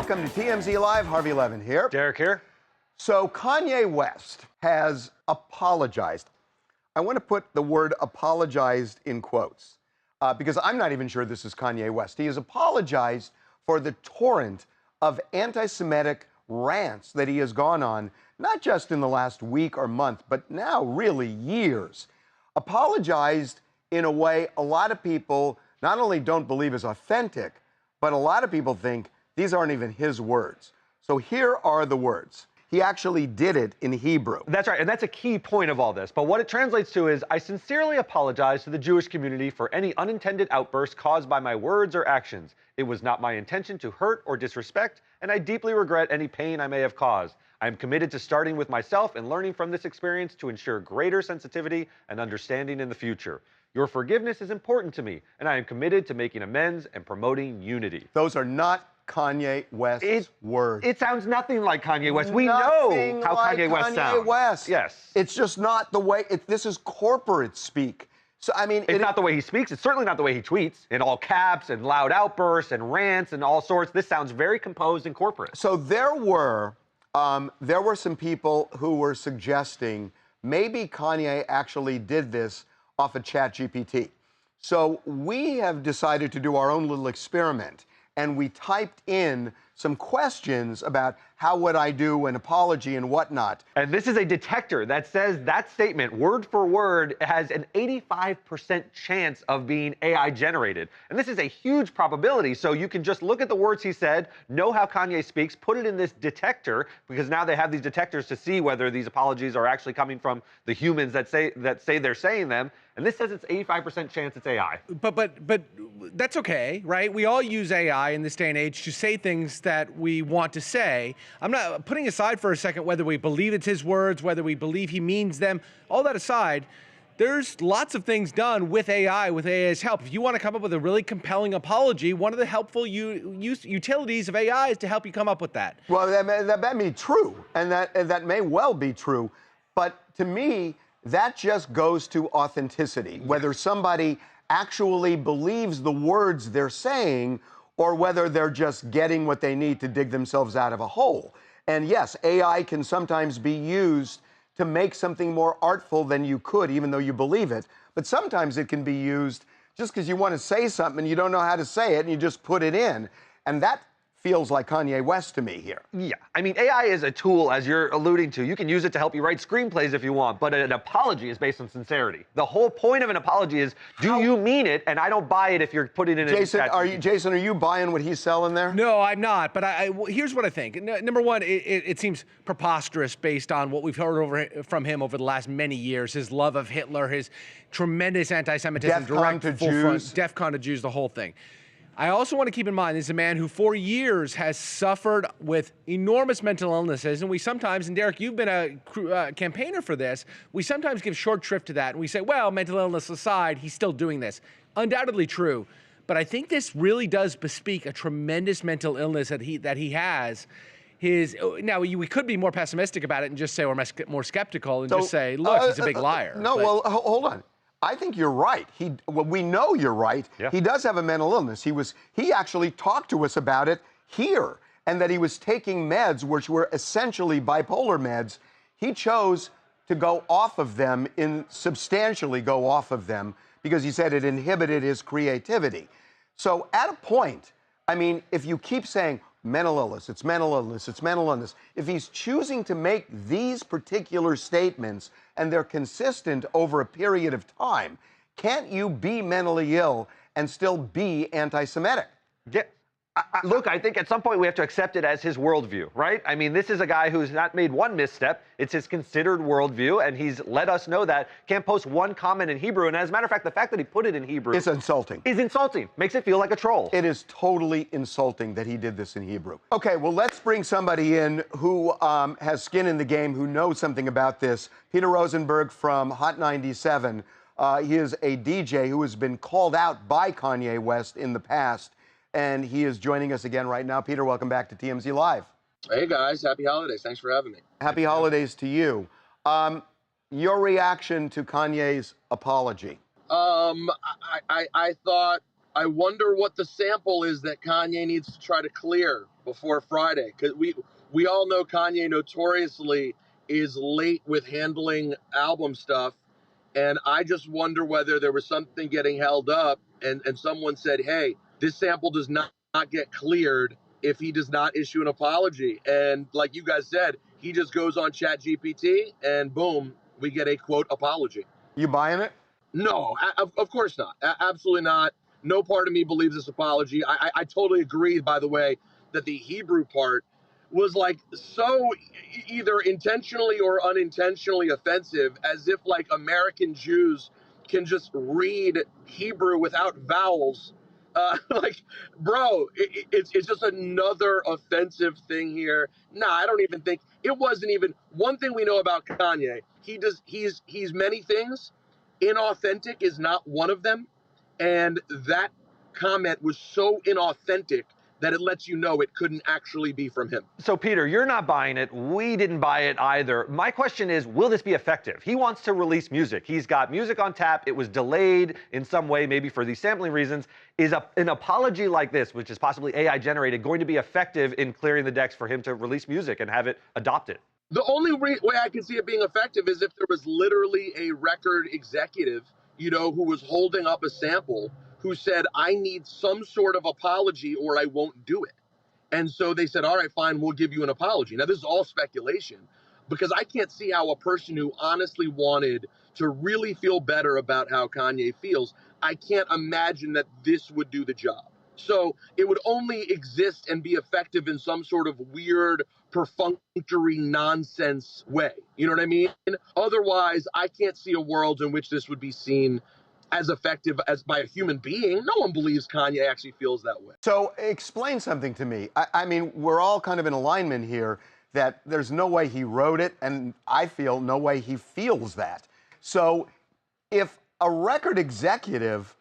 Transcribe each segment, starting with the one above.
Welcome to TMZ Live. Harvey Levin here. Derek here. So Kanye West has apologized. I want to put the word apologized in quotes because I'm not even sure this is Kanye West. He has apologized for the torrent of anti-Semitic rants that he has gone on, not just in the last week or month, but now really years. Apologized in a way a lot of people not only don't believe is authentic, but a lot of people think these aren't even his words. So here are the words. He actually did it in Hebrew. That's right, and that's a key point of all this. But what it translates to is, I sincerely apologize to the Jewish community for any unintended outbursts caused by my words or actions. It was not my intention to hurt or disrespect, and I deeply regret any pain I may have caused. I am committed to starting with myself and learning from this experience to ensure greater sensitivity and understanding in the future. Your forgiveness is important to me, and I am committed to making amends and promoting unity. Those are not Kanye West's words. It sounds nothing like Kanye West. We know how like Kanye West sounds. West. Yes. It's just not the way, this is corporate speak. So, I mean, it's not the way he speaks. It's certainly not the way he tweets, in all caps and loud outbursts and rants and all sorts. This sounds very composed and corporate. So there were some people who were suggesting maybe Kanye actually did this off of ChatGPT. So we have decided to do our own little experiment. And we typed in some questions about how would I do an apology and whatnot. And this is a detector that says that statement, word for word, has an 85% chance of being AI generated. And this is a huge probability. So you can just look at the words he said, know how Kanye speaks, put it in this detector, because now they have these detectors to see whether these apologies are actually coming from the humans that say they're saying them. And this says it's 85% chance it's AI. But that's okay, right? We all use AI in this day and age to say things that we want to say. I'm not putting aside for a second whether we believe it's his words, whether we believe he means them. All that aside, there's lots of things done with AI, with AI's help. If you want to come up with a really compelling apology, one of the helpful utilities of AI is to help you come up with that. Well, that may be true, and that may well be true. But to me, that just goes to authenticity, whether somebody actually believes the words they're saying or whether they're just getting what they need to dig themselves out of a hole. And yes, AI can sometimes be used to make something more artful than you could, even though you believe it. But sometimes it can be used just because you want to say something and you don't know how to say it and you just put it in. And that feels like Kanye West to me here. Yeah, I mean, AI is a tool, as you're alluding to. You can use it to help you write screenplays if you want, but an apology is based on sincerity. The whole point of an apology is, do you mean it? And I don't buy it if you're putting it in a Jason, are you buying what he's selling there? No, I'm not, but here's what I think. Number one, it seems preposterous based on what we've heard from him over the last many years, his love of Hitler, his tremendous anti-Semitism, DEFCON to Jews. DEFCON to Jews, the whole thing. I also want to keep in mind, this is a man who for years has suffered with enormous mental illnesses, and we sometimes, and Derek, you've been a campaigner for this, we sometimes give short shrift to that, and we say, well, mental illness aside, he's still doing this. Undoubtedly true, but I think this really does bespeak a tremendous mental illness that he has. Now, we could be more pessimistic about it and just say we're more skeptical and just say, look, he's a big liar. Well, hold on. I think you're right. We know you're right. Yeah. He does have a mental illness. He actually talked to us about it here, and that he was taking meds, which were essentially bipolar meds. He chose to go off of them, substantially go off of them, because he said it inhibited his creativity. So at a point, I mean, if you keep saying mental illness, it's mental illness, it's mental illness, if he's choosing to make these particular statements and they're consistent over a period of time, can't you be mentally ill and still be anti-Semitic? Yeah. Look, I think at some point we have to accept it as his worldview, right? I mean, this is a guy who's not made one misstep. It's his considered worldview, and he's let us know that. Can't post one comment in Hebrew, and as a matter of fact, the fact that he put it in Hebrew is insulting. Is insulting. Makes it feel like a troll. It is totally insulting that he did this in Hebrew. Okay, well, let's bring somebody in who has skin in the game, who knows something about this. Peter Rosenberg from Hot 97. He is a DJ who has been called out by Kanye West in the past, and he is joining us again right now. Peter, welcome back to TMZ Live. Hey, guys. Happy holidays. Thanks for having me. Happy holidays to you. Your reaction to Kanye's apology? I thought I wonder what the sample is that Kanye needs to try to clear before Friday. Because we all know Kanye notoriously is late with handling album stuff. And I just wonder whether there was something getting held up and someone said, hey, this sample does not get cleared if he does not issue an apology. And like you guys said, he just goes on ChatGPT and boom, we get a quote apology. You buying it? No, of course not. Absolutely not. No part of me believes this apology. I totally agree, by the way, that the Hebrew part was like so either intentionally or unintentionally offensive, as if like American Jews can just read Hebrew without vowels. Like, bro, it's just another offensive thing here. Nah, I don't even think it wasn't even one thing we know about Kanye. He's many things. Inauthentic is not one of them. And that comment was so inauthentic that it lets you know it couldn't actually be from him. So, Peter, you're not buying it. We didn't buy it either. My question is, will this be effective? He wants to release music. He's got music on tap. It was delayed in some way, maybe for these sampling reasons. Is an apology like this, which is possibly AI generated, going to be effective in clearing the decks for him to release music and have it adopted? The only way I can see it being effective is if there was literally a record executive, who was holding up a sample who said, I need some sort of apology or I won't do it. And so they said, all right, fine, we'll give you an apology. Now, this is all speculation because I can't see how a person who honestly wanted to really feel better about how Kanye feels, I can't imagine that this would do the job. So it would only exist and be effective in some sort of weird, perfunctory nonsense way. You know what I mean? Otherwise, I can't see a world in which this would be seen as effective as by a human being. No one believes Kanye actually feels that way. So explain something to me. I mean, we're all kind of in alignment here that there's no way he wrote it, and I feel no way he feels that. So if a record executive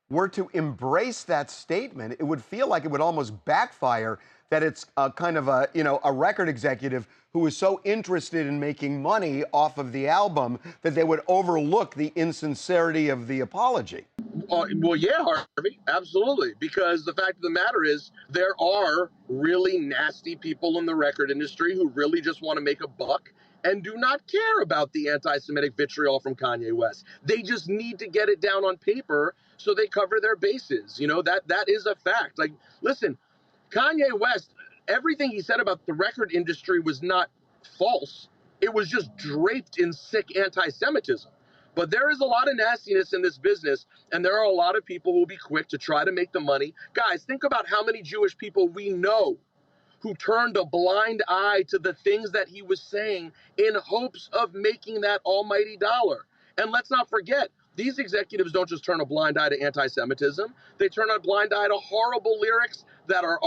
were to embrace that statement, it would feel like it would almost backfire that it's a kind of a record executive who is so interested in making money off of the album that they would overlook the insincerity of the apology. Well, yeah, Harvey, absolutely. Because the fact of the matter is there are really nasty people in the record industry who really just want to make a buck and do not care about the anti-Semitic vitriol from Kanye West. They just need to get it down on paper so they cover their bases. That is a fact. Like, listen, Kanye West, everything he said about the record industry was not false. It was just draped in sick anti-Semitism. But there is a lot of nastiness in this business, and there are a lot of people who will be quick to try to make the money. Guys, think about how many Jewish people we know who turned a blind eye to the things that he was saying in hopes of making that almighty dollar. And let's not forget, these executives don't just turn a blind eye to anti-Semitism. They turn a blind eye to horrible lyrics that are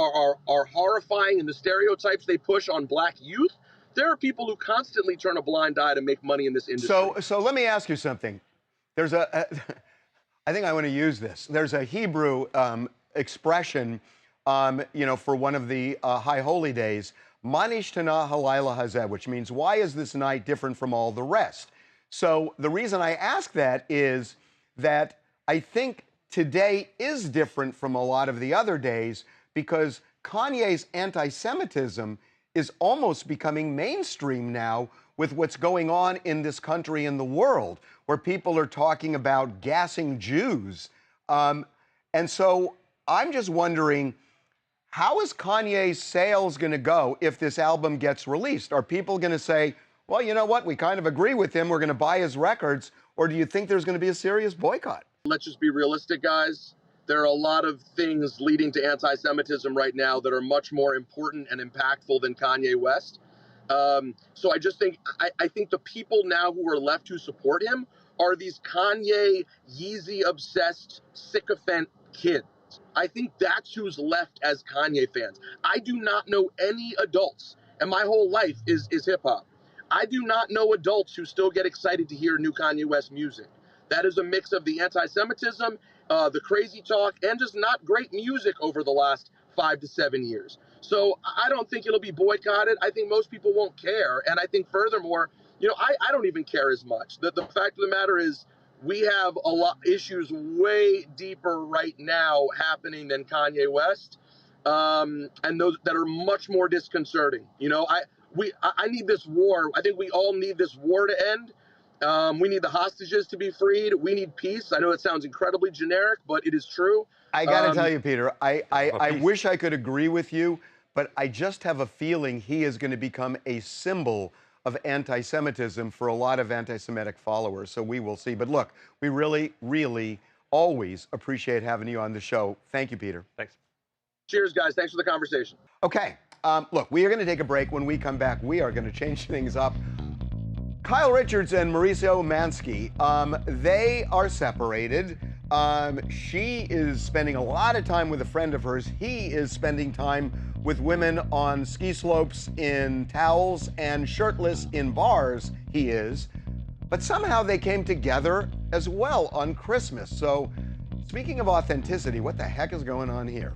horrifying and the stereotypes they push on black youth. There are people who constantly turn a blind eye to make money in this industry. So let me ask you something. There's I think I want to use this. There's a Hebrew expression, for one of the high holy days, Manish Tana Halayla Hazeh, which means, why is this night different from all the rest? So the reason I ask that is that I think today is different from a lot of the other days because Kanye's anti-Semitism is almost becoming mainstream now with what's going on in this country and the world, where people are talking about gassing Jews. And so I'm just wondering, how is Kanye's sales going to go if this album gets released? Are people going to say, well, you know what, we kind of agree with him, we're going to buy his records, or do you think there's going to be a serious boycott? Let's just be realistic, guys. There are a lot of things leading to anti-Semitism right now that are much more important and impactful than Kanye West. So I just think, I think the people now who are left who support him are these Kanye, Yeezy-obsessed, sycophant kids. I think that's who's left as Kanye fans. I do not know any adults, and my whole life is hip-hop. I do not know adults who still get excited to hear new Kanye West music. That is a mix of the anti-Semitism, the crazy talk, and just not great music over the last 5 to 7 years. So I don't think it'll be boycotted. I think most people won't care. And I think furthermore, I don't even care as much. The fact of the matter is, we have a lot issues way deeper right now happening than Kanye West, and those that are much more disconcerting. You know, I need this war. I think we all need this war to end. We need the hostages to be freed. We need peace. I know it sounds incredibly generic, but it is true. I got to tell you, Peter, I wish I could agree with you, but I just have a feeling he is going to become a symbol of anti-Semitism for a lot of anti-Semitic followers. So we will see. But look, we really, really always appreciate having you on the show. Thank you, Peter. Thanks. Cheers, guys. Thanks for the conversation. Okay. Look, we are going to take a break. When we come back, we are going to change things up. Kyle Richards and Mauricio Umansky, they are separated. She is spending a lot of time with a friend of hers. He is spending time with women on ski slopes in towels and shirtless in bars, he is. But somehow they came together as well on Christmas. So speaking of authenticity, what the heck is going on here?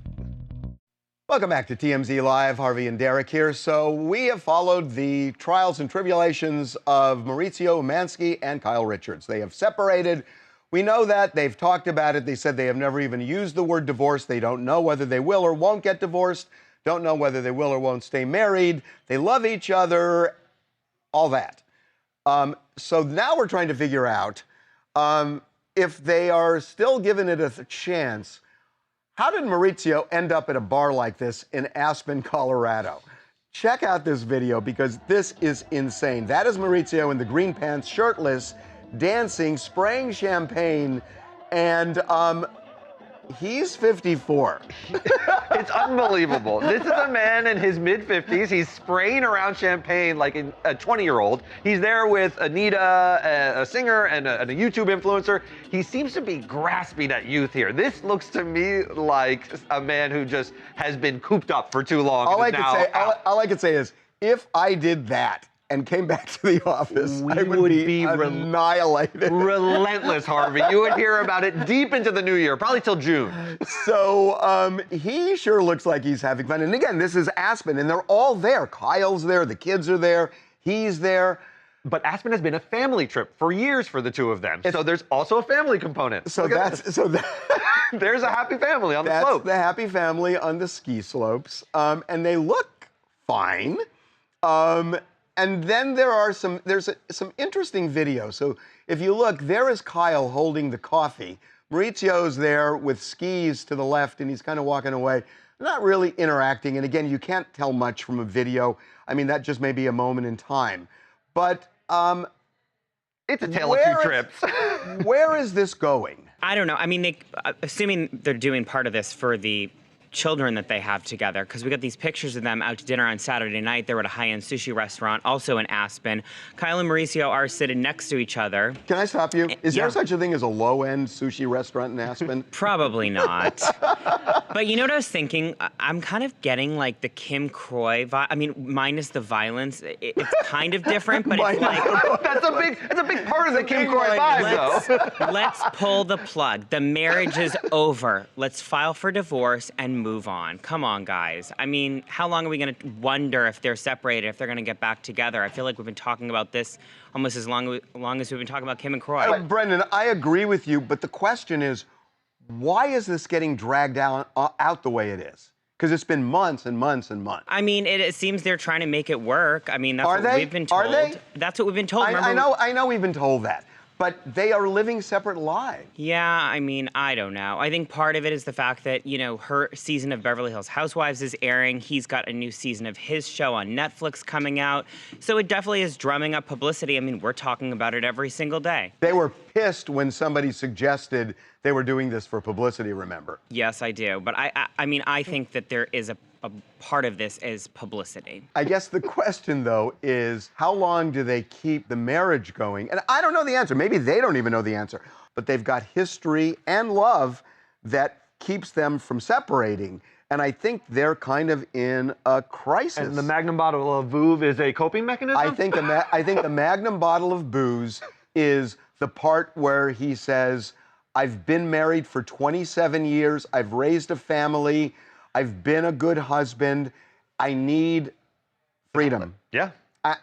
Welcome back to TMZ Live. Harvey and Derek here. So we have followed the trials and tribulations of Mauricio Umansky and Kyle Richards. They have separated. We know that. They've talked about it. They said they have never even used the word divorce. They don't know whether they will or won't get divorced. Don't know whether they will or won't stay married. They love each other. All that. So now we're trying to figure out if they are still giving it a chance. How did Mauricio end up at a bar like this in Aspen, Colorado? Check out this video because this is insane. That is Mauricio in the green pants, shirtless, dancing, spraying champagne, and he's 54. It's unbelievable. This is a man in his mid-50s. He's spraying around champagne like a 20-year-old. He's there with Anita, a singer, and a YouTube influencer. He seems to be grasping at youth here. This looks to me like a man who just has been cooped up for too long. All I could say is, if I did that and came back to the office, I would be annihilated. Relentless, Harvey. You would hear about it deep into the new year, probably till June. So he sure looks like he's having fun. And again, this is Aspen, and they're all there. Kyle's there, the kids are there, he's there. But Aspen has been a family trip for years for the two of them. So there's also a family component. So there's a happy family on the slope. That's the happy family on the ski slopes. And they look fine. And then there's some interesting video. So if you look, there is Kyle holding the coffee. Mauricio's there with skis to the left, and he's kind of walking away, not really interacting. And again, you can't tell much from a video. I mean, that just may be a moment in time. But it's a tale of two trips. Where is this going? I don't know. I mean, assuming they're doing part of this for the children that they have together, because we got these pictures of them out to dinner on Saturday night. They were at a high-end sushi restaurant, also in Aspen. Kyle and Mauricio are sitting next to each other. Can I stop you? Is there such a thing as a low-end sushi restaurant in Aspen? Probably not. But you know what I was thinking? I'm kind of getting like the Kim Croy vibe. I mean, minus the violence. It's kind of different, but it's like that's a big part of the Kim Croy vibe, though. Let's pull the plug. The marriage is over. Let's file for divorce and move on. Come on, guys. I mean, how long are we going to wonder if they're separated, if they're going to get back together? I feel like we've been talking about this almost as long as we've been talking about Kim and Croy. Brendan, I agree with you, but the question is, why is this getting dragged out the way it is? Because it's been months and months and months. I mean, it seems they're trying to make it work. I mean, that's what we've been told. Are they? That's what we've been told. I know we've been told that. But they are living separate lives. Yeah, I mean, I don't know. I think part of it is the fact that, you know, her season of Beverly Hills Housewives is airing. He's got a new season of his show on Netflix coming out. So it definitely is drumming up publicity. I mean, we're talking about it every single day. They were pissed when somebody suggested they were doing this for publicity, remember? Yes, I do. But I mean, I think that there is a part of this is publicity. I guess the question, though, is how long do they keep the marriage going? And I don't know the answer. Maybe they don't even know the answer. But they've got history and love that keeps them from separating. And I think they're kind of in a crisis. And the Magnum bottle of Vouv is a coping mechanism? I think the Magnum bottle of booze is the part where he says, I've been married for 27 years. I've raised a family. I've been a good husband. I need freedom. Yeah. I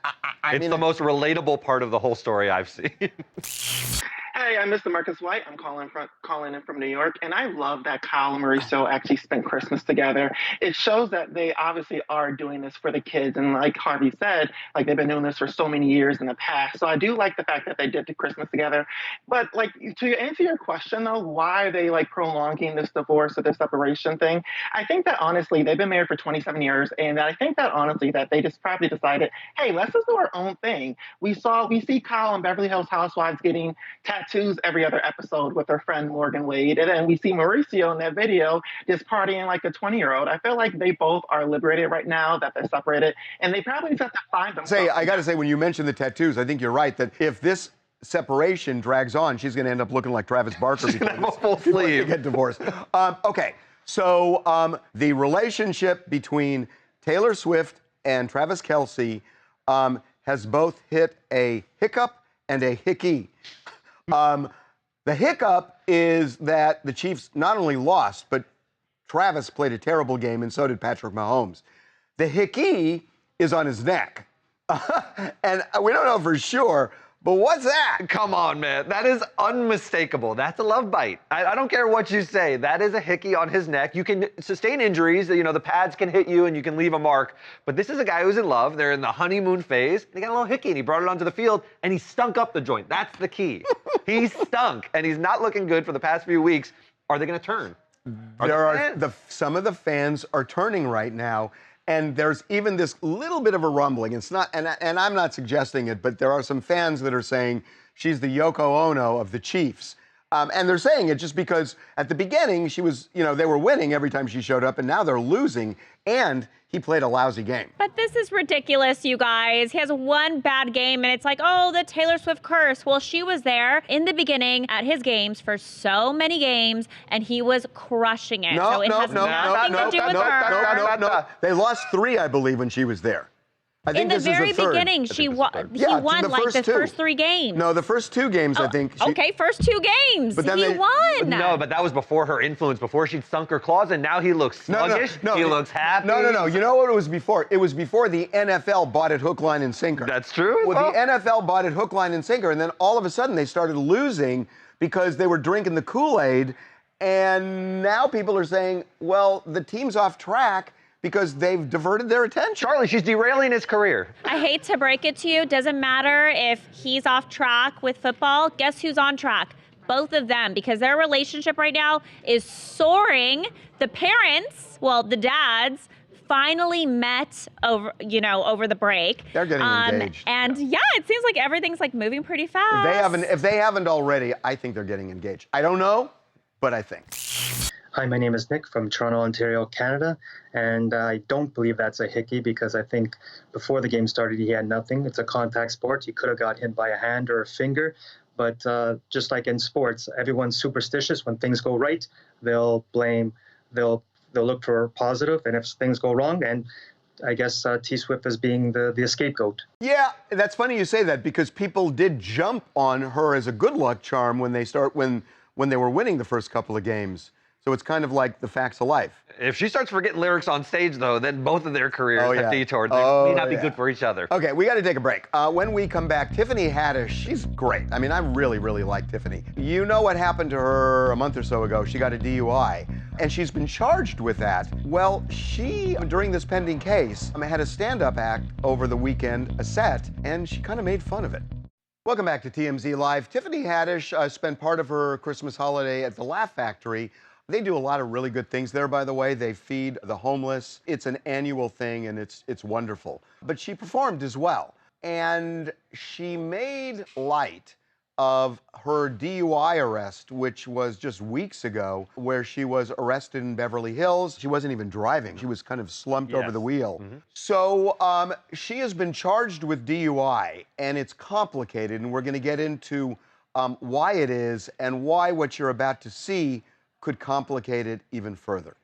it's mean, the most relatable part of the whole story I've seen. Hey, I'm Mr. Marcus White. I'm calling in from New York, and I love that Kyle and Mauricio actually spent Christmas together. It shows that they obviously are doing this for the kids, and like Harvey said, like they've been doing this for so many years in the past. So I do like the fact that they did the Christmas together. But like to answer your question though, why are they like prolonging this divorce or this separation thing? I think that honestly they've been married for 27 years, and I think that honestly that they just probably decided, hey, let's just do our own thing. We see Kyle on Beverly Hills Housewives getting tattoos every other episode with her friend Morgan Wade. And then we see Mauricio in that video just partying like a 20-year-old. I feel like they both are liberated right now, that they're separated, and they probably just have to find themselves. I got to say, when you mentioned the tattoos, I think you're right that if this separation drags on, she's going to end up looking like Travis Barker. She's going to have a full sleeve. Get divorced. Okay, so the relationship between Taylor Swift and Travis Kelce has both hit a hiccup and a hickey. The hiccup is that the Chiefs not only lost, but Travis played a terrible game, and so did Patrick Mahomes. The hickey is on his neck. And we don't know for sure, but what's that? Come on, man. That is unmistakable. That's a love bite. I don't care what you say. That is a hickey on his neck. You can sustain injuries. You know, the pads can hit you and you can leave a mark. But this is a guy who's in love. They're in the honeymoon phase. And he got a little hickey and he brought it onto the field and he stunk up the joint. That's the key. He stunk and he's not looking good for the past few weeks. Are they going to turn? Some of the fans are turning right now. And there's even this little bit of a rumbling. It's not, and I'm not suggesting it, but there are some fans that are saying she's the Yoko Ono of the Chiefs. And they're saying it just because at the beginning she was, they were winning every time she showed up, and now they're losing. And he played a lousy game. But this is ridiculous, you guys. He has one bad game, and it's like, oh, the Taylor Swift curse. Well, she was there in the beginning at his games for so many games, and he was crushing it. So it has nothing to do with her. No. They lost 3, I believe, when she was there. I think in the very beginning, he won like the first 3 games. No, the first 2 games, I think. Okay, first 2 games. But then he won. No, but that was before her influence, before she'd sunk her claws, and now he looks sluggish. No, he looks happy. No. You know what it was before? It was before the NFL bought it hook, line, and sinker. That's true. Well, the NFL bought it hook, line, and sinker, and then all of a sudden they started losing because they were drinking the Kool-Aid, and now people are saying, well, the team's off track because they've diverted their attention. Charlie, she's derailing his career. I hate to break it to you. Doesn't matter if he's off track with football. Guess who's on track? Both of them, because their relationship right now is soaring. The parents, well, the dads, finally met over the break. They're getting engaged. And yeah, it seems like everything's like moving pretty fast. If they haven't already, I think they're getting engaged. I don't know, but I think. Hi, my name is Nick from Toronto, Ontario, Canada, and I don't believe that's a hickey because I think before the game started he had nothing. It's a contact sport. He could have got hit by a hand or a finger, but just like in sports, everyone's superstitious. When things go right, they'll look for positive, and if things go wrong, and I guess T Swift is being the scapegoat. Yeah, that's funny you say that because people did jump on her as a good luck charm when they were winning the first couple of games. So it's kind of like the facts of life. If she starts forgetting lyrics on stage, though, then both of their careers have detoured. They may not be good for each other. Okay, we got to take a break. When we come back, Tiffany Haddish, she's great. I mean, I really, really like Tiffany. You know what happened to her a month or so ago? She got a DUI, and she's been charged with that. Well, she, during this pending case, had a stand-up act over the weekend, a set, and she kind of made fun of it. Welcome back to TMZ Live. Tiffany Haddish spent part of her Christmas holiday at the Laugh Factory. They do a lot of really good things there, by the way. They feed the homeless. It's an annual thing, and it's wonderful. But she performed as well, and she made light of her DUI arrest, which was just weeks ago, where she was arrested in Beverly Hills. She wasn't even driving. She was kind of slumped over the wheel. Mm-hmm. So she has been charged with DUI, and it's complicated, and we're going to get into why it is and why what you're about to see could complicate it even further.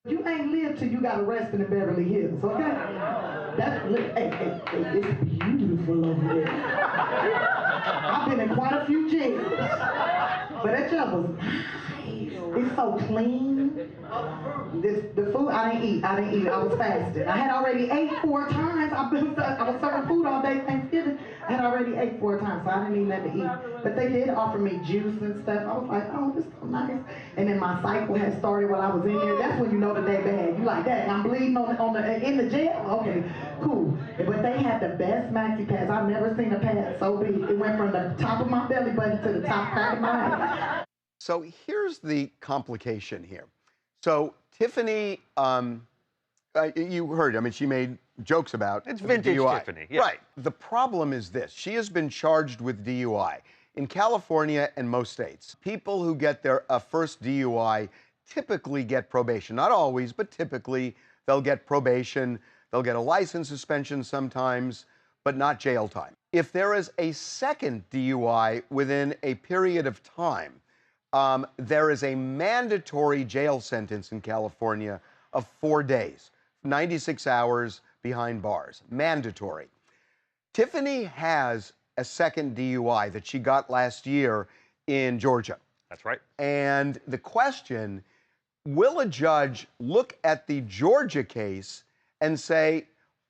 You ain't lived till you got arrested in Beverly Hills, okay? Hey, it's beautiful over there. I've been in quite a few jails, but that job was nice. It's so clean. The food, I didn't eat. I was fasting. I had already ate 4 times. I was serving food all day Thanksgiving. I had already ate 4 times, so I didn't need nothing to eat. But they did offer me juice and stuff. I was like, oh, this is so nice. And then my cycle had started while I was in there. That's when you know the day bad. You like that? I'm bleeding in the jail. Okay, cool. But they had the best maxi pads. I've never seen a pad so big. It went from the top of my belly button to the top crack of my head. So here's the complication here. So Tiffany, you heard, I mean, she made jokes about it's vintage DUI. Tiffany. Yeah. Right. The problem is this. She has been charged with DUI in California and most states. People who get their first DUI typically get probation. Not always, but typically they'll get probation. They'll get a license suspension sometimes, but not jail time. If there is a second DUI within a period of time, there is a mandatory jail sentence in California of 4 days, 96 hours behind bars, mandatory. Tiffany has a second DUI that she got last year in Georgia. That's right. And the question, will a judge look at the Georgia case and say,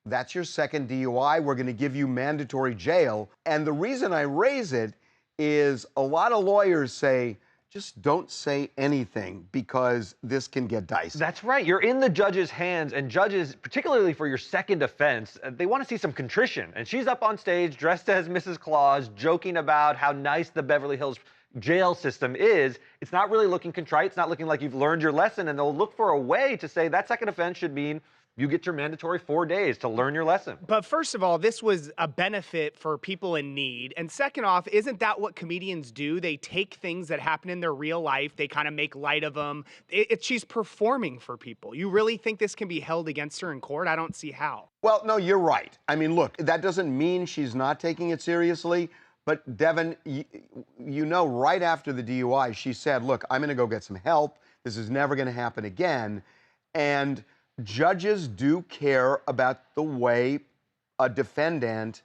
that's your second DUI, we're going to give you mandatory jail? And the reason I raise it is a lot of lawyers say, just don't say anything because this can get dicey. That's right. You're in the judge's hands, and judges, particularly for your second offense, they want to see some contrition. And she's up on stage dressed as Mrs. Claus, joking about how nice the Beverly Hills jail system is. It's not really looking contrite. It's not looking like you've learned your lesson, and they'll look for a way to say that second offense should mean you get your mandatory 4 days to learn your lesson. But first of all, this was a benefit for people in need. And second off, isn't that what comedians do? They take things that happen in their real life, they kind of make light of them. She's performing for people. You really think this can be held against her in court? I don't see how. Well, no, you're right. I mean, look, that doesn't mean she's not taking it seriously. But Devin, you know, right after the DUI, she said, look, I'm going to go get some help. This is never going to happen again. And judges do care about the way a defendant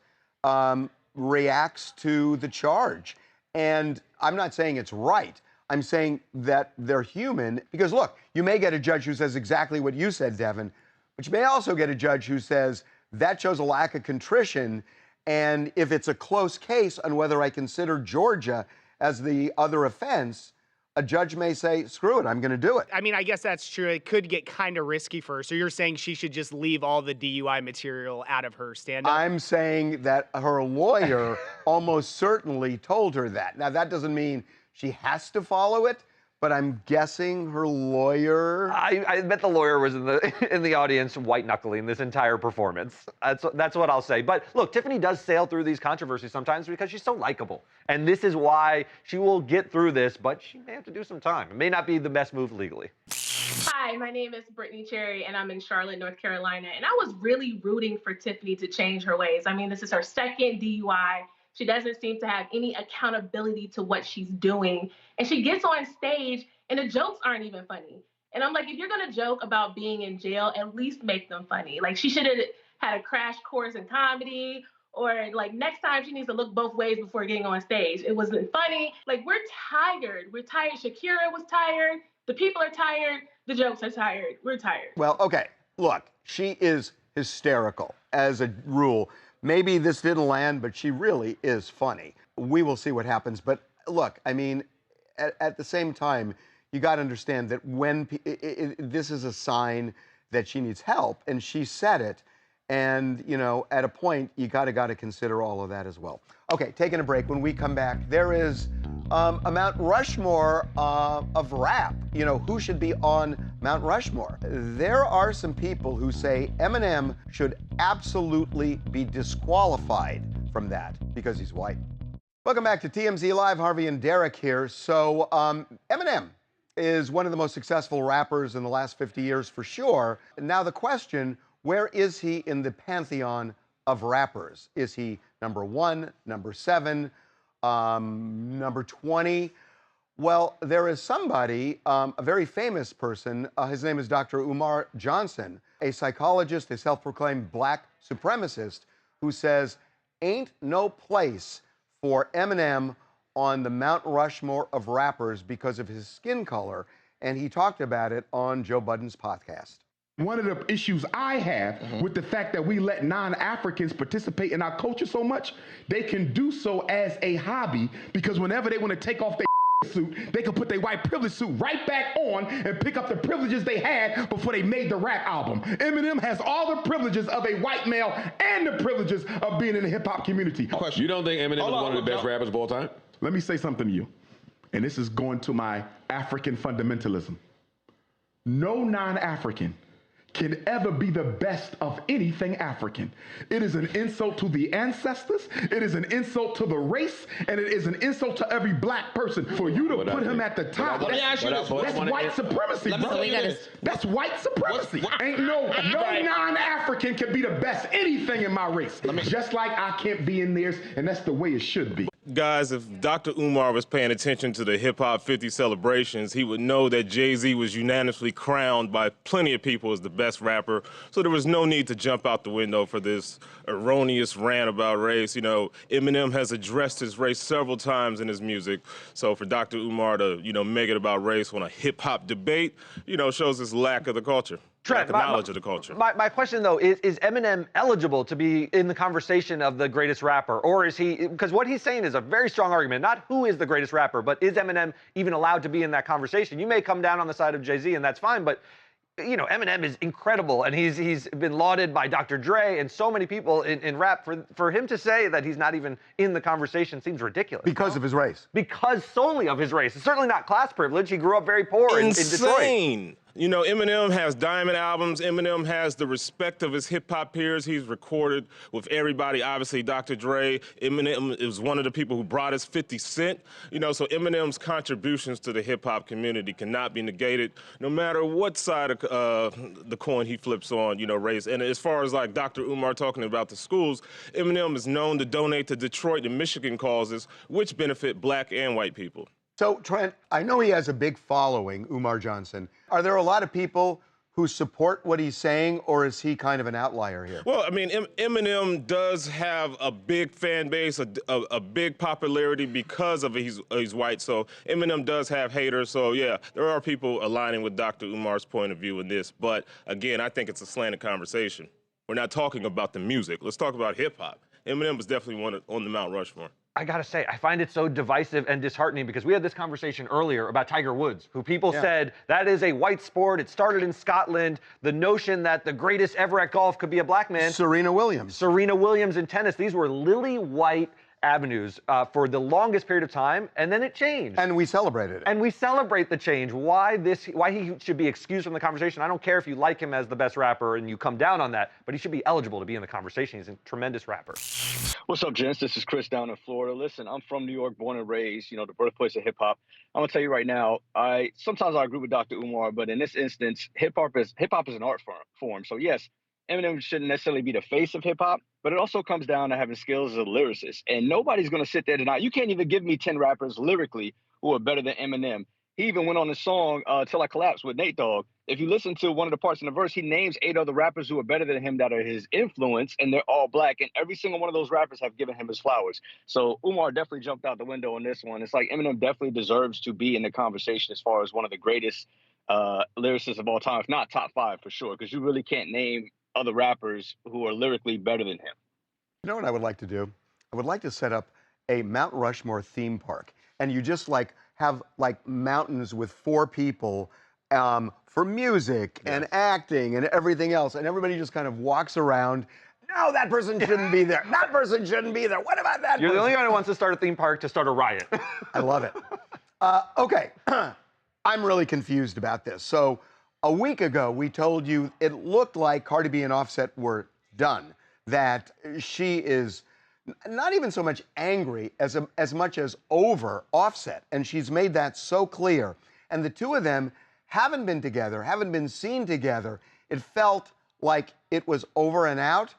reacts to the charge. And I'm not saying it's right. I'm saying that they're human. Because, look, you may get a judge who says exactly what you said, Devin, but you may also get a judge who says that shows a lack of contrition. And if it's a close case on whether I consider Georgia as the other offense, a judge may say, screw it, I'm going to do it. I mean, I guess that's true. It could get kind of risky for her. So you're saying she should just leave all the DUI material out of her stand-up? I'm saying that her lawyer almost certainly told her that. Now, that doesn't mean she has to follow it, but I'm guessing her lawyer... I bet the lawyer was in the audience white-knuckling this entire performance. That's what I'll say. But look, Tiffany does sail through these controversies sometimes because she's so likable. And this is why she will get through this, but she may have to do some time. It may not be the best move legally. Hi, my name is Brittany Cherry, and I'm in Charlotte, North Carolina. And I was really rooting for Tiffany to change her ways. I mean, this is her second DUI. She doesn't seem to have any accountability to what she's doing. And she gets on stage and the jokes aren't even funny. And I'm like, if you're going to joke about being in jail, at least make them funny. Like, she should have had a crash course in comedy, or like next time she needs to look both ways before getting on stage. It wasn't funny. Like, we're tired. We're tired. Shakira was tired. The people are tired. The jokes are tired. We're tired. Well, okay, look, she is hysterical as a rule. Maybe this didn't land, but she really is funny. We will see what happens. But look, I mean, at the same time, you got to understand that when this is a sign that she needs help, and she said it. And, you know, at a point, you got to consider all of that as well. Okay, taking a break. When we come back, there is a Mount Rushmore of rap. You know, who should be on Mount Rushmore? There are some people who say Eminem should absolutely be disqualified from that because he's white. Welcome back to TMZ Live. Harvey and Derek here. So Eminem is one of the most successful rappers in the last 50 years for sure. And now the question, where is he in the pantheon of rappers? Is he number 1, number 7, number 20? Well, there is somebody, a very famous person. His name is Dr. Umar Johnson, a psychologist, a self-proclaimed black supremacist, who says, ain't no place for Eminem on the Mount Rushmore of rappers because of his skin color. and he talked about it on Joe Budden's podcast. One of the issues I have with the fact that we let non-Africans participate in our culture so much, they can do so as a hobby, because whenever they want to take off their suit, they can put their white privilege suit right back on and pick up the privileges they had before they made the rap album. Eminem has all the privileges of a white male and the privileges of being in the hip-hop community. You don't think Eminem is one of the best rappers of all time? Let me say something to you, and this is going to my African fundamentalism. No non-African can ever be the best of anything African. It is an insult to the ancestors, it is an insult to the race, and it is an insult to every black person. For you to put him at the top, that's white supremacy, bro. That's white supremacy. Ain't no non-African can be the best anything in my race. Just like I can't be in theirs, and that's the way it should be. Guys, if Dr. Umar was paying attention to the Hip Hop 50 celebrations, he would know that Jay-Z was unanimously crowned by plenty of people as the best rapper. So there was no need to jump out the window for this erroneous rant about race. You know, Eminem has addressed his race several times in his music. So for Dr. Umar to, make it about race on a hip hop debate, shows his lack of the culture. Trent, knowledge of the culture. My question, though, is Eminem eligible to be in the conversation of the greatest rapper? Or is he, because what he's saying is a very strong argument, not who is the greatest rapper, but is Eminem even allowed to be in that conversation? You may come down on the side of Jay-Z, and that's fine, but Eminem is incredible, and he's been lauded by Dr. Dre and so many people in rap. For him to say that he's not even in the conversation seems ridiculous. Because of his race. Because solely of his race. It's certainly not class privilege. He grew up very poor in Detroit. Eminem has diamond albums. Eminem has the respect of his hip-hop peers. He's recorded with everybody. Obviously, Dr. Dre. Eminem is one of the people who brought us 50 Cent. So Eminem's contributions to the hip-hop community cannot be negated, no matter what side of the coin he flips on, race. And as far as like Dr. Umar talking about the schools, Eminem is known to donate to Detroit and Michigan causes, which benefit black and white people. So, Trent, I know he has a big following, Umar Johnson. Are there a lot of people who support what he's saying, or is he kind of an outlier here? Well, Eminem does have a big fan base, a big popularity because of he's white. So Eminem does have haters. So, yeah, there are people aligning with Dr. Umar's point of view in this. But, again, I think it's a slanted conversation. We're not talking about the music. Let's talk about hip-hop. Eminem was definitely one on the Mount Rushmore. I gotta say, I find it so divisive and disheartening because we had this conversation earlier about Tiger Woods, who people said that is a white sport. It started in Scotland. The notion that the greatest ever at golf could be a black man. Serena Williams in tennis. These were lily white avenues for the longest period of time, and then it changed. And we celebrated it. And we celebrate the change. Why he should be excused from the conversation. I don't care if you like him as the best rapper and you come down on that, but he should be eligible to be in the conversation. He's a tremendous rapper. What's up, gents? This is Chris down in Florida. Listen, I'm from New York, born and raised, the birthplace of hip hop. I'm gonna tell you right now, sometimes I agree with Dr. Umar, but in this instance, hip hop is an art form. So yes, Eminem shouldn't necessarily be the face of hip hop, but it also comes down to having skills as a lyricist. And nobody's going to sit there tonight. You can't even give me 10 rappers lyrically who are better than Eminem. He even went on the song Till I Collapse with Nate Dogg. If you listen to one of the parts in the verse, he names 8 other rappers who are better than him that are his influence, and they're all black. And every single one of those rappers have given him his flowers. So Umar definitely jumped out the window on this one. It's like Eminem definitely deserves to be in the conversation as far as one of the greatest lyricists of all time, if not top 5 for sure, because you really can't name other rappers who are lyrically better than him. You know what I would like to do? I would like to set up a Mount Rushmore theme park, and you just have mountains with 4 people for music and acting and everything else, and everybody just kind of walks around. No, that person shouldn't be there. That person shouldn't be there. What about that You're person? the only guy who wants to start a theme park to start a riot. I love it. Okay, I'm really confused about this. So a week ago, we told you it looked like Cardi B and Offset were done, that she is not even so much angry as much as over Offset, and she's made that so clear. And the two of them haven't been together, haven't been seen together. It felt like it was over and out,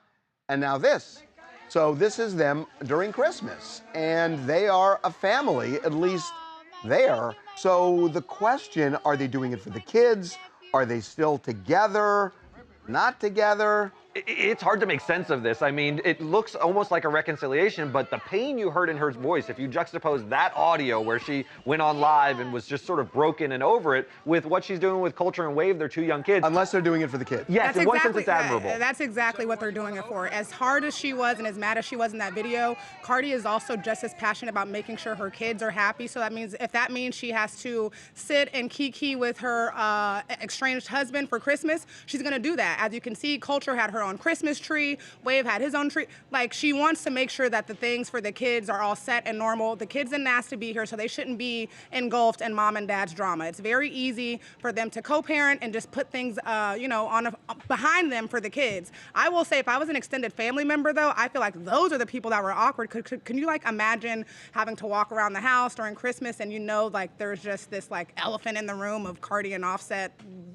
and now this. So this is them during Christmas, and they are a family, at least there. So the question, are they doing it for the kids? Are they still together? Not together? It's hard to make sense of this. I mean, it looks almost like a reconciliation, but the pain you heard in her voice, if you juxtapose that audio where she went on live and was just sort of broken and over it with what she's doing with Culture and Wave, their 2 young kids. Unless they're doing it for the kids. Yes, in one sense it's admirable. That's exactly what they're doing it for. As hard as she was and as mad as she was in that video, Cardi is also just as passionate about making sure her kids are happy. So that means if that means she has to sit and kiki with her estranged husband for Christmas, she's going to do that. As you can see, Culture had her own Christmas tree. Wave had his own tree. Like, she wants to make sure that the things for the kids are all set and normal. The kids didn't ask to be here, so they shouldn't be engulfed in mom and dad's drama. It's very easy for them to co-parent and just put things, behind them for the kids. I will say, if I was an extended family member, though, I feel like those are the people that were awkward. Can you, like, imagine having to walk around the house during Christmas and like, there's just this, like, elephant in the room of Cardi and Offset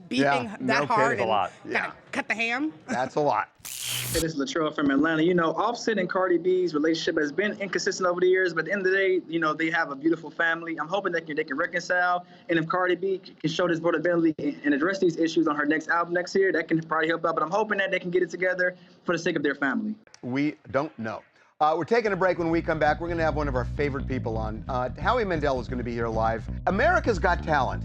beeping that hard and cut the ham? That's a lot. Hey, this is Latrell from Atlanta. Offset and Cardi B's relationship has been inconsistent over the years, but at the end of the day, they have a beautiful family. I'm hoping that they can reconcile, and if Cardi B can show this vulnerability and address these issues on her next album next year, that can probably help out, but I'm hoping that they can get it together for the sake of their family. We don't know. We're taking a break. When we come back, we're going to have one of our favorite people on. Howe Mandell is going to be here live. America's Got Talent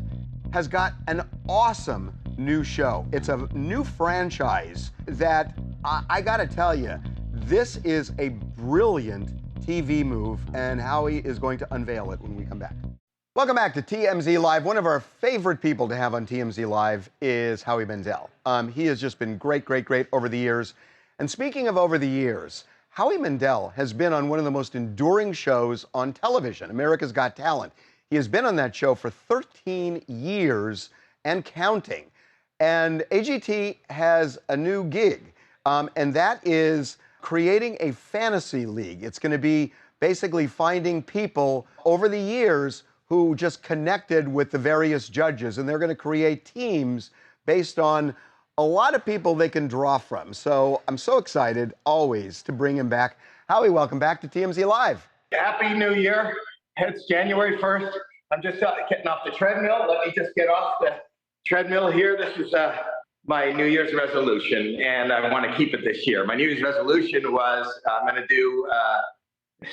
has got an awesome new show. It's a new franchise that I got to tell you, this is a brilliant TV move, and Howie is going to unveil it when we come back. Welcome back to TMZ Live. One of our favorite people to have on TMZ Live is Howie Mandell. He has just been great over the years. And speaking of over the years, Howie Mandell has been on one of the most enduring shows on television, America's Got Talent. He has been on that show for 13 years and counting. And AGT has a new gig, and that is creating a fantasy league. It's going to be basically finding people over the years who just connected with the various judges, and they're going to create teams based on a lot of people they can draw from. So I'm so excited always to bring him back. Howie, welcome back to TMZ Live. Happy New Year. It's January 1st. I'm just getting off the treadmill. Let me just get off the treadmill here. This is my New Year's resolution, and I want to keep it this year. My New Year's resolution was I'm going to do,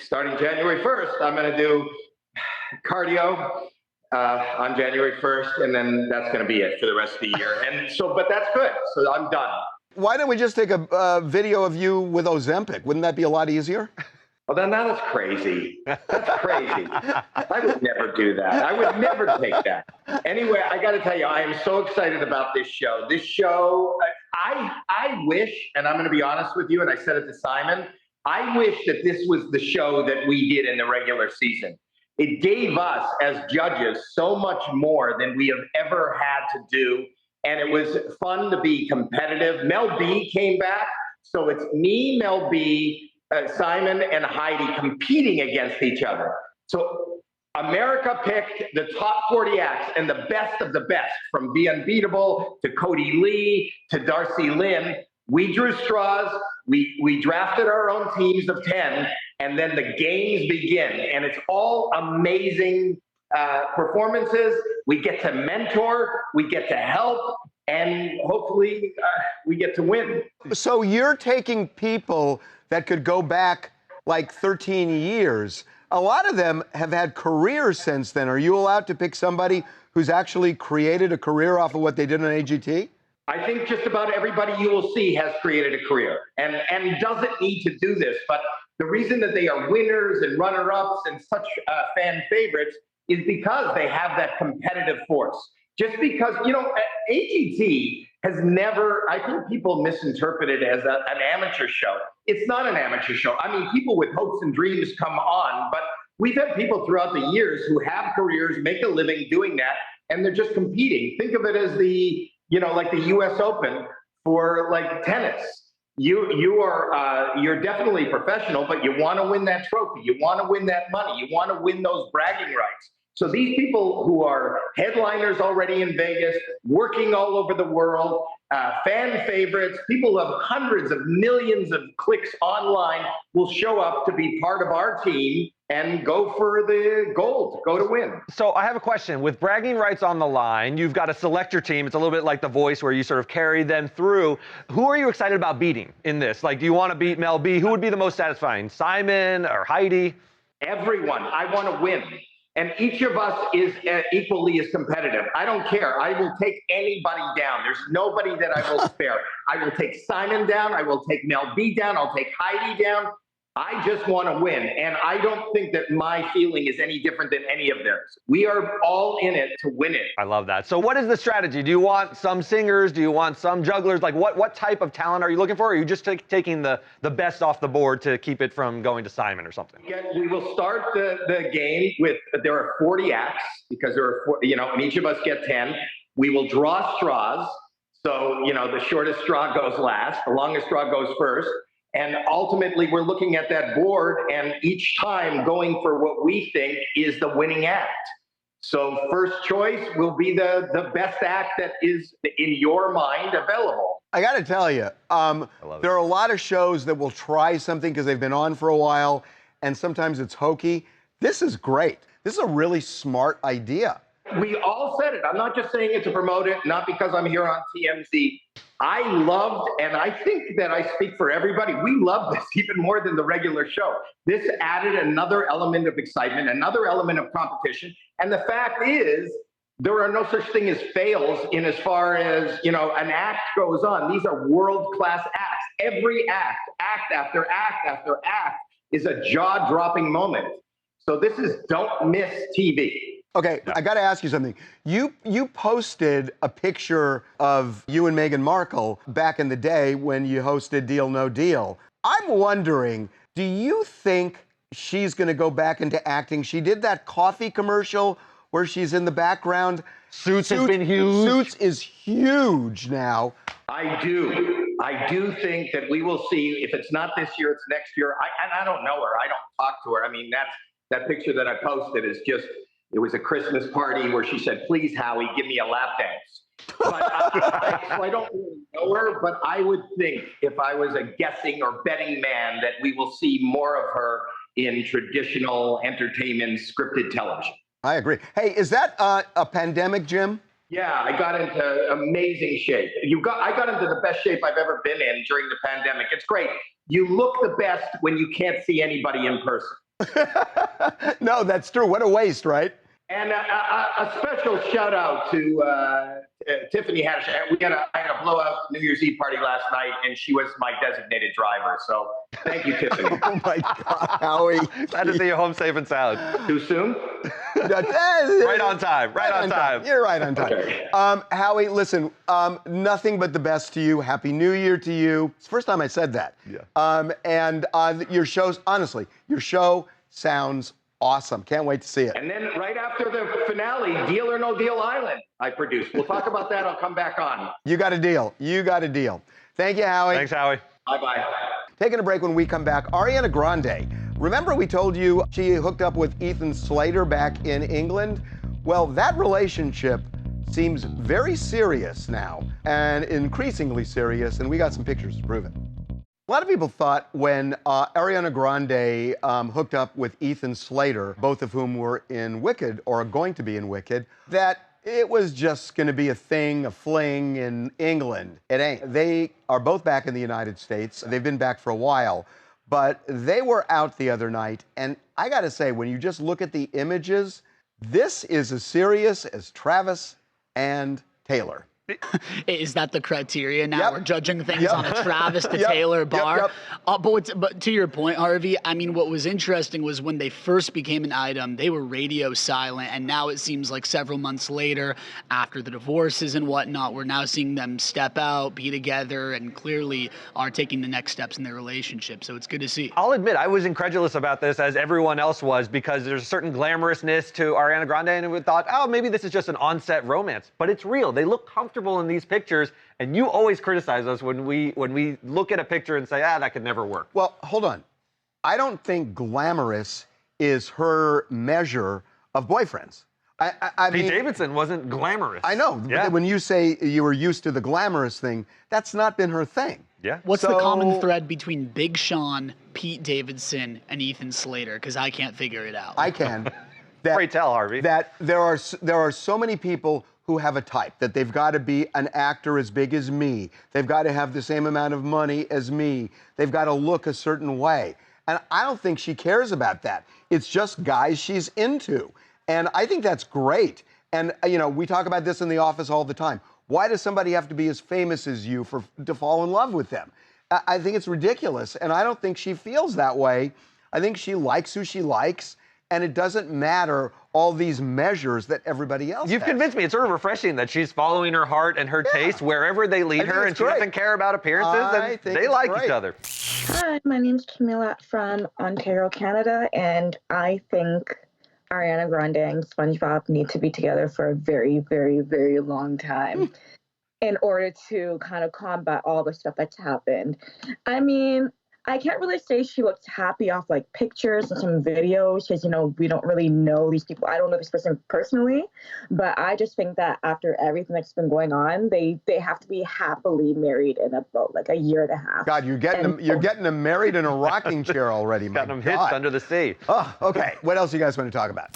starting January 1st, I'm going to do cardio on January 1st, and then that's going to be it for the rest of the year. And so, but that's good. So I'm done. Why don't we just take a video of you with Ozempic? Wouldn't that be a lot easier? Well, then that is crazy. That's crazy. I would never do that. I would never take that. Anyway, I got to tell you, I am so excited about this show. This show, I wish, and I'm going to be honest with you, and I said it to Simon, I wish that this was the show that we did in the regular season. It gave us as judges so much more than we have ever had to do, and it was fun to be competitive. Mel B came back, so it's me, Mel B, Simon and Heidi competing against each other. So America picked the top 40 acts and the best of the best, from The Unbeatable to Cody Lee to Darcy Lynn. We drew straws, we drafted our own teams of 10, and then the games begin. And it's all amazing performances. We get to mentor, we get to help, and hopefully we get to win. So you're taking people that could go back like 13 years. A lot of them have had careers since then. Are you allowed to pick somebody who's actually created a career off of what they did on AGT? I think just about everybody you will see has created a career and doesn't need to do this. But the reason that they are winners and runner-ups and such fan favorites is because they have that competitive force. Just because, AGT has never, I think people misinterpret it as an amateur show. It's not an amateur show. I mean, people with hopes and dreams come on, but we've had people throughout the years who have careers, make a living doing that, and they're just competing. Think of it as the, like the US Open for like tennis. You're definitely professional, but you want to win that trophy. You want to win that money. You want to win those bragging rights. So these people who are headliners already in Vegas, working all over the world, fan favorites, people who have hundreds of millions of clicks online will show up to be part of our team and go for the gold, go to win. So I have a question. With bragging rights on the line, you've got to select your team. It's a little bit like The Voice where you sort of carry them through. Who are you excited about beating in this? Like, do you want to beat Mel B? Who would be the most satisfying? Simon or Heidi? Everyone. I want to win. And each of us is equally as competitive. I don't care. I will take anybody down. There's nobody that I will spare. I will take Simon down. I will take Mel B down. I'll take Heidi down. I just want to win. And I don't think that my feeling is any different than any of theirs. We are all in it to win it. I love that. So what is the strategy? Do you want some singers? Do you want some jugglers? Like what type of talent are you looking for? Or are you just taking the best off the board to keep it from going to Simon or something? Yeah, we will start the game with, there are 40 acts because there are, and each of us get 10. We will draw straws. So, the shortest straw goes last, the longest straw goes first. And ultimately, we're looking at that board and each time going for what we think is the winning act. So first choice will be the best act that is, in your mind, available. I got to tell you, there are a lot of shows that will try something because they've been on for a while, and sometimes it's hokey. This is great. This is a really smart idea. We all said it. I'm not just saying it to promote it, not because I'm here on TMZ. I loved, and I think that I speak for everybody, we love this even more than the regular show. This added another element of excitement, another element of competition. And the fact is, there are no such thing as fails in as far as, an act goes on. These are world-class acts. Every act after act after act is a jaw-dropping moment. So this is don't miss TV. Okay, I got to ask you something. You posted a picture of you and Meghan Markle back in the day when you hosted Deal No Deal. I'm wondering, do you think she's going to go back into acting? She did that coffee commercial where she's in the background. Suits has been huge. Suits is huge now. I do think that we will see, if it's not this year, it's next year. I don't know her. I don't talk to her. I mean, that picture that I posted is just, it was a Christmas party where she said, "Please, Howie, give me a lap dance." But I don't really know her, but I would think, if I was a guessing or betting man, that we will see more of her in traditional entertainment scripted television. I agree. Hey, is that a pandemic, Jim? Yeah, I got into amazing shape. I got into the best shape I've ever been in during the pandemic. It's great. You look the best when you can't see anybody in person. No, that's true. What a waste, right? And a special shout out to Tiffany Haddish. I had a blowout New Year's Eve party last night, and she was my designated driver. So thank you, Tiffany. Oh my God, Howie! Glad to see you home safe and sound. Too soon? Right on time. Right on time. You're right on time. Okay. Howie, listen. Nothing but the best to you. Happy New Year to you. It's the first time I said that. Yeah. And your shows, honestly, your show sounds awesome. Can't wait to see it. And then right after the finale, Deal or No Deal Island, I produced. We'll talk about that. I'll come back on. You got a deal. You got a deal. Thank you, Howie. Thanks, Howie. Bye-bye. Taking a break. When we come back, Ariana Grande. Remember we told you she hooked up with Ethan Slater back in England? Well, that relationship seems very serious now, and increasingly serious, and we got some pictures to prove it. A lot of people thought when Ariana Grande hooked up with Ethan Slater, both of whom were in Wicked, or are going to be in Wicked, that it was just going to be a thing, a fling in England. It ain't. They are both back in the United States. They've been back for a while, but they were out the other night, and I got to say, when you just look at the images, this is as serious as Travis and Taylor. Is that the criteria now? Yep. We're judging things Yep. on a Travis to Yep. Taylor bar. Yep. But to your point, Harvey, I mean, what was interesting was when they first became an item, they were radio silent, and now it seems like several months later, after the divorces and whatnot, we're now seeing them step out, be together, and clearly are taking the next steps in their relationship. So it's good to see. I'll admit, I was incredulous about this, as everyone else was, because there's a certain glamorousness to Ariana Grande, and we thought, oh, maybe this is just an on-set romance. But it's real. They look comfortable in these pictures, and you always criticize us when we look at a picture and say, that could never work. Well, hold on. I don't think glamorous is her measure of boyfriends. I Pete mean, Davidson wasn't glamorous. I know. Yeah. When you say you were used to the glamorous thing, that's not been her thing. Yeah. What's the common thread between Big Sean, Pete Davidson, and Ethan Slater? Because I can't figure it out. I can. Great tell, Harvey. That there are so many people who have a type, that they've got to be an actor as big as me. They've got to have the same amount of money as me. They've got to look a certain way. And I don't think she cares about that. It's just guys she's into. And I think that's great. And, you know, we talk about this in the office all the time. Why does somebody have to be as famous as you to fall in love with them? I think it's ridiculous. And I don't think she feels that way. I think she likes who she likes. And it doesn't matter all these measures that everybody else You've has. convinced me. It's sort of refreshing that she's following her heart and her taste wherever they lead her, and she doesn't care about appearances, and they like each other. Hi, my name's Camilla from Ontario, Canada, and I think Ariana Grande and SpongeBob need to be together for a very, very, very long time in order to kind of combat all the stuff that's happened. I mean, I can't really say she looks happy off like pictures and some videos because, you know, we don't really know these people. I don't know this person personally, but I just think that after everything that's been going on, they have to be happily married in about like a year and a half. God, you're getting them married in a rocking chair already, my Got them hitched under the sea. Oh, okay. What else do you guys want to talk about?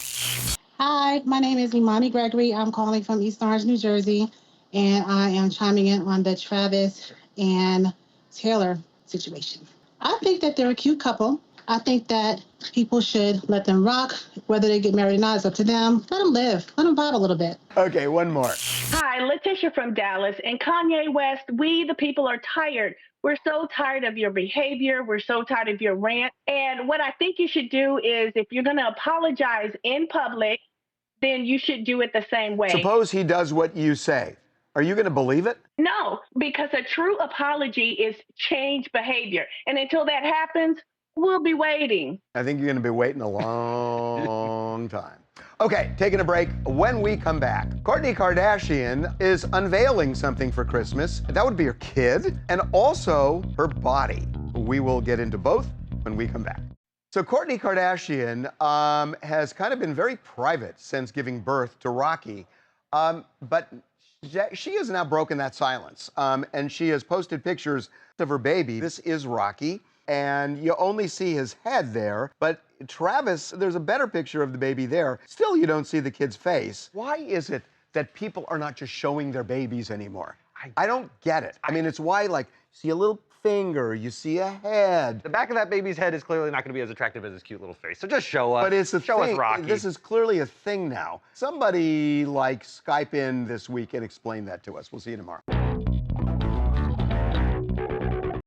Hi, my name is Imani Gregory. I'm calling from East Orange, New Jersey, and I am chiming in on the Travis and Taylor situation. I think that they're a cute couple. I think that people should let them rock. Whether they get married or not is up to them. Let them live. Let them vibe a little bit. Okay, one more. Hi, Letitia from Dallas. And Kanye West, we the people are tired. We're so tired of your behavior. We're so tired of your rant. And what I think you should do is if you're going to apologize in public, then you should do it the same way. Suppose he does what you say. Are you going to believe it? No, because a true apology is change behavior. And until that happens, we'll be waiting. I think you're going to be waiting a long time. Okay, taking a break. When we come back, Kourtney Kardashian is unveiling something for Christmas. That would be her kid and also her body. We will get into both when we come back. So Kourtney Kardashian has kind of been very private since giving birth to Rocky, but she has now broken that silence, and she has posted pictures of her baby. This is Rocky, and you only see his head there, but Travis, there's a better picture of the baby there. Still, you don't see the kid's face. Why is it that people are not just showing their babies anymore? I don't get it. I mean, it's why, like, see a little finger, you see a head. The back of that baby's head is clearly not going to be as attractive as his cute little face. So just show us. But it's a show thing. us Rocky. This is clearly a thing now. Somebody like Skype in this week and explain that to us. We'll see you tomorrow.